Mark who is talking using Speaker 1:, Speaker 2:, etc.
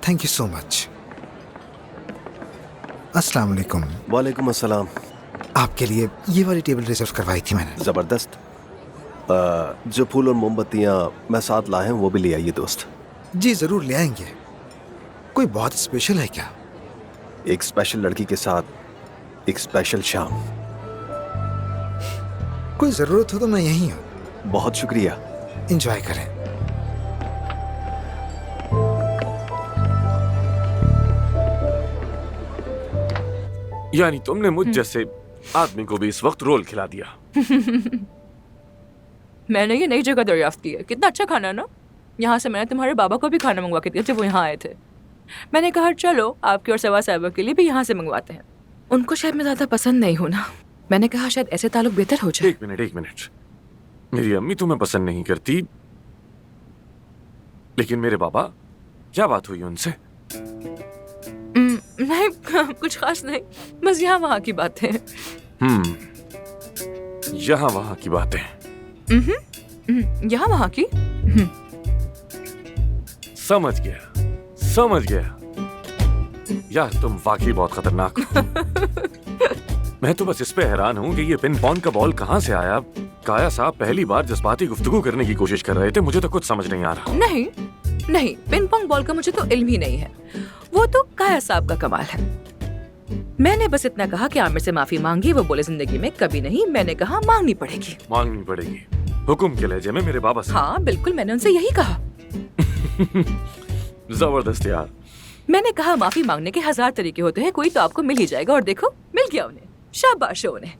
Speaker 1: Thank you so much. अस्सलाम वालेकुम।
Speaker 2: वालेकुम अस्सलाम।
Speaker 1: आपके लिए ये वाली टेबल रिजर्व करवाई थी मैंने।
Speaker 2: जबरदस्त। जो फूल और मोमबत्तियाँ मैं साथ लाए हैं वो भी ले आइए दोस्त।
Speaker 1: जी जरूर ले आएंगे। कोई बहुत स्पेशल है क्या?
Speaker 2: एक स्पेशल लड़की के साथ एक स्पेशल शाम।
Speaker 1: कोई जरूरत हो तो मैं यहीं हूँ।
Speaker 2: बहुत शुक्रिया।
Speaker 1: एंजॉय करें।
Speaker 3: यानी तुमने मुझ जैसे आदमी को भी इस वक्त रोल खिला दिया।
Speaker 4: मैंने ये नई जगह दरियाफ्त की है, कितना अच्छा खाना है ना। यहाँ से मैंने तुम्हारे बाबा को भी खाना मंगवा के दिया जब वो यहाँ आए थे। मैंने कहा चलो आपकी और सवा साहिबा के लिए भी यहाँ से मंगवाते हैं। उनको शायद मैं ज्यादा पसंद नहीं हूँ ना। मैंने कहा शायद ऐसे ताल्लुक बेहतर हो जाए।
Speaker 3: एक मिनट। मेरी अम्मी तुम्हें पसंद नहीं करती, लेकिन मेरे बाबा, क्या बात हुई उनसे?
Speaker 4: नहीं कुछ खास नहीं, बस यहाँ वहाँ की बातें।
Speaker 3: यहाँ वहाँ की बातें।
Speaker 4: यहाँ वहाँ की।
Speaker 3: समझ गया। यार तुम वाकई बहुत खतरनाक हो। मैं तो बस इस पे हैरान हूँ कि ये पिन पॉन्ग का बॉल कहाँ से आया। काया साहब पहली बार जज्बाती गुफ्तगू करने की कोशिश कर रहे थे, मुझे तो कुछ समझ नहीं आ रहा।
Speaker 4: नहीं, पिन पॉन्ग बॉल का मुझे तो इल्म ही नहीं है। वो तो काया साहब का कमाल है। मैंने बस इतना कहा कि आमिर से माफी मांगी, वो बोले जिंदगी में कभी नहीं। मैंने कहा मांगनी पड़ेगी।
Speaker 3: हुक्म के लहजे में मेरे बाबा से।
Speaker 4: हाँ बिल्कुल, मैंने उनसे यही कहा।
Speaker 3: जबरदस्त यार।
Speaker 4: मैंने कहा माफी मांगने के 1000 तरीके होते हैं, कोई तो आपको मिल ही जाएगा। और देखो मिल गया उन्हें। शाबाश हो उन्हें।